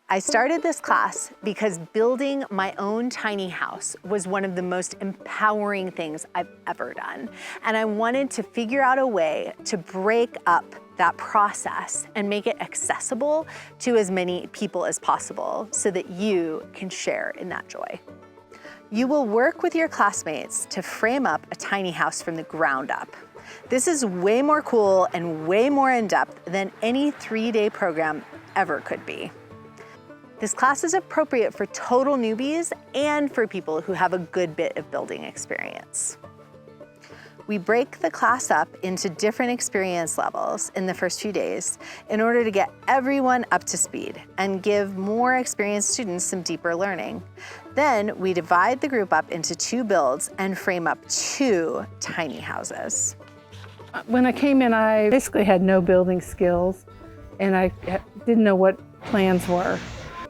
I started this class because building my own tiny house was one of the most empowering things I've ever done. And I wanted to figure out a way to break up that process and make it accessible to as many people as possible so that you can share in that joy. You will work with your classmates to frame up a tiny house from the ground up. This is way more cool and way more in-depth than any 3-day program ever could be. This class is appropriate for total newbies and for people who have a good bit of building experience. We break the class up into different experience levels in the first few days in order to get everyone up to speed and give more experienced students some deeper learning. Then we divide the group up into 2 builds and frame up 2 tiny houses. When I came in, I basically had no building skills and I didn't know what plans were.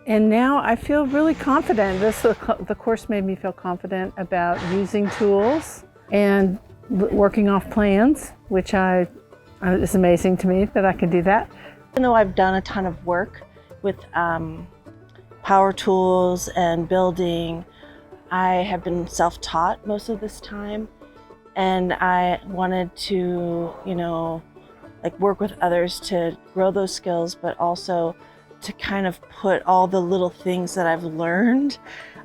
And now I feel really confident. The course made me feel confident about using tools and working off plans, which is amazing to me that I can do that. Even though I've done a ton of work with power tools and building, I have been self-taught most of this time. And I wanted to, work with others to grow those skills, but also to kind of put all the little things that I've learned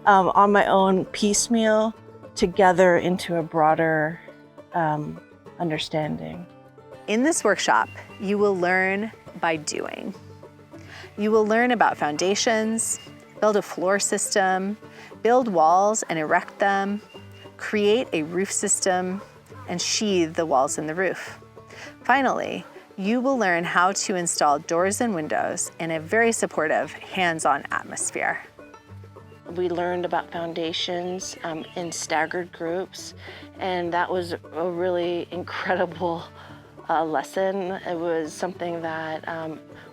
on my own piecemeal together into a broader understanding. In this workshop, you will learn by doing. You will learn about foundations, build a floor system, build walls and erect them, create a roof system, and sheathe the walls in the roof. Finally, you will learn how to install doors and windows in a very supportive, hands-on atmosphere. We learned about foundations in staggered groups, and that was a really incredible lesson. It was something that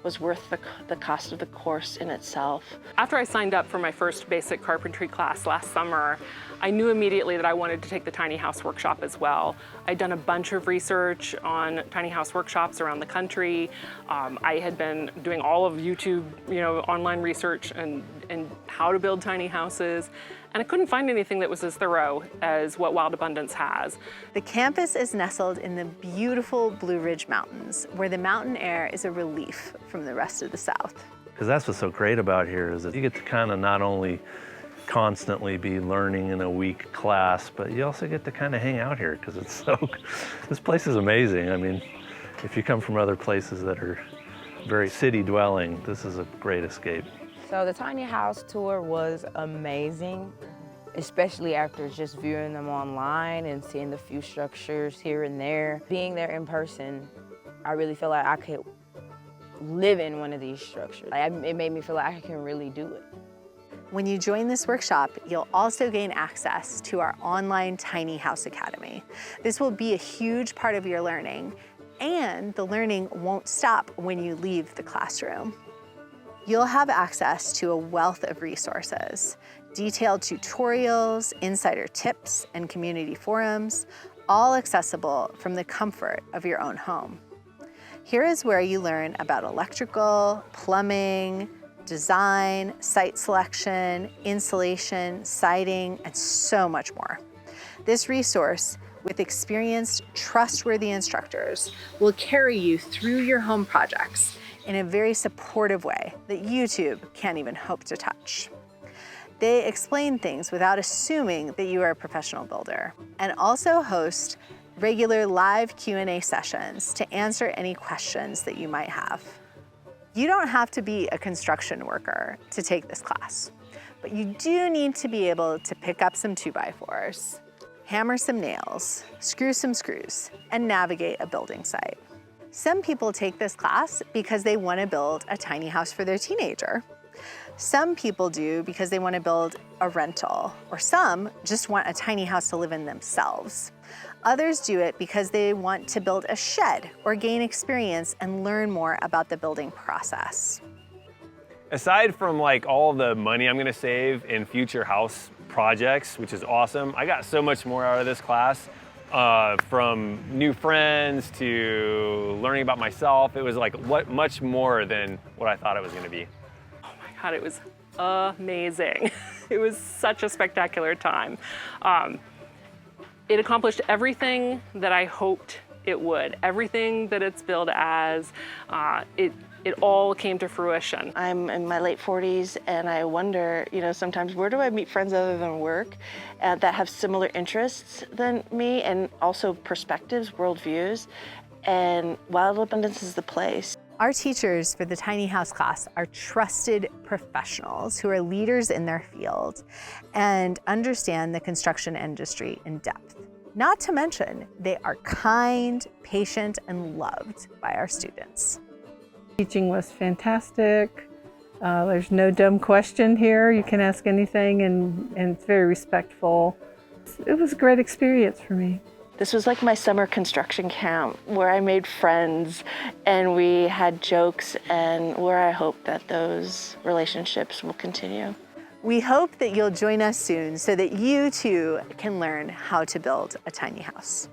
was worth the cost of the course in itself. After I signed up for my first basic carpentry class last summer, I knew immediately that I wanted to take the tiny house workshop as well. I'd done a bunch of research on tiny house workshops around the country. I had been doing all of YouTube, online research and how to build tiny houses. And I couldn't find anything that was as thorough as what Wild Abundance has. The campus is nestled in the beautiful Blue Ridge Mountains, where the mountain air is a relief from the rest of the South. Because that's what's so great about here is that you get to kind of not only constantly be learning in a week class, but you also get to kind of hang out here because this place is amazing. I mean, if you come from other places that are very city dwelling, this is a great escape. So the tiny house tour was amazing, especially after just viewing them online and seeing the few structures here and there. Being there in person, I really feel like I could live in one of these structures. It made me feel like I can really do it. When you join this workshop, you'll also gain access to our online Tiny House Academy. This will be a huge part of your learning, and the learning won't stop when you leave the classroom. You'll have access to a wealth of resources, detailed tutorials, insider tips, and community forums, all accessible from the comfort of your own home. Here is where you learn about electrical, plumbing, design, site selection, insulation, siding, and so much more. This resource, with experienced, trustworthy instructors, will carry you through your home projects in a very supportive way that YouTube can't even hope to touch. They explain things without assuming that you are a professional builder, and also host regular live Q&A sessions to answer any questions that you might have. You don't have to be a construction worker to take this class, but you do need to be able to pick up some 2x4s, hammer some nails, screw some screws, and navigate a building site. Some people take this class because they want to build a tiny house for their teenager. Some people do because they want to build a rental, or some just want a tiny house to live in themselves. Others do it because they want to build a shed or gain experience and learn more about the building process. Aside from all the money I'm gonna save in future house projects, which is awesome, I got so much more out of this class. From new friends to learning about myself. It was much more than what I thought it was gonna be. Oh my God, it was amazing. It was such a spectacular time. It accomplished everything that I hoped it would. Everything that it's billed as, it all came to fruition. I'm in my late 40s and I wonder, sometimes where do I meet friends other than work that have similar interests than me and also perspectives, worldviews, and Wild Abundance is the place. Our teachers for the tiny house class are trusted professionals who are leaders in their field and understand the construction industry in depth. Not to mention, they are kind, patient, and loved by our students. Teaching was fantastic. There's no dumb question here. You can ask anything and it's very respectful. It was a great experience for me. This was like my summer construction camp where I made friends and we had jokes and where I hope that those relationships will continue. We hope that you'll join us soon so that you too can learn how to build a tiny house.